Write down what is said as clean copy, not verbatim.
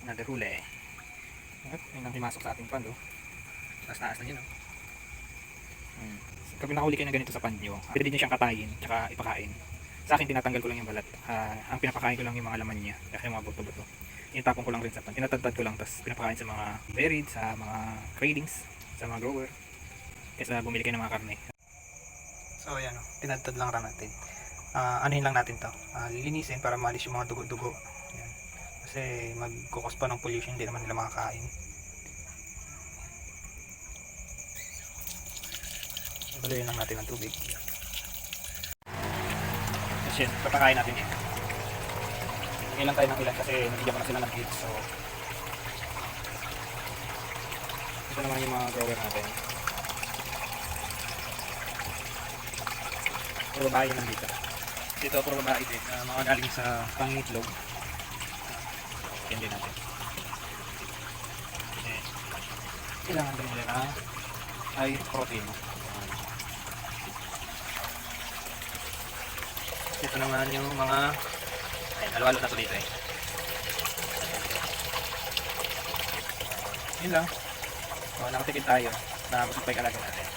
Another huli. At yun ang himasok sa ating pond. Taas-taas na yun. Kapag nakahuli kayo na ganito sa pond nyo, pwede din nyo siyang katayin tsaka ipakain. Sa akin tinatanggal ko lang yung balat. Ang pinapakain ko lang yung mga laman niya, kasi yung mga buto-buto. Tinatapon ko lang rin sa pond. Tinatadtad ko lang, tapos pinapakain sa mga buried, sa mga cradings, sa mga grower. Kaysa bumili kayo ng mga karne. So ayan, tinadtad lang natin. Anuhin lang natin to. Lilinisin para maalis yung mga dugo-dugo. Ayan. Kasi magkukos pa ng pollution, hindi naman nila makakain. Baluyin lang natin ng tubig. Kasi yun, papakain natin yan. Ilan tayo ng ilan kasi nabigyan ko na sila ng feed. So ito naman yung mga grower natin. Puro babae lang dito. Dito puro babae din. Mga galing sa pangitlog. Yan din natin. Okay. Kailangan din nila na ay protein. Ito naman yung mga halo-halo na ito dito Yun lang. Nakatipid tayo na masupay kalagay natin.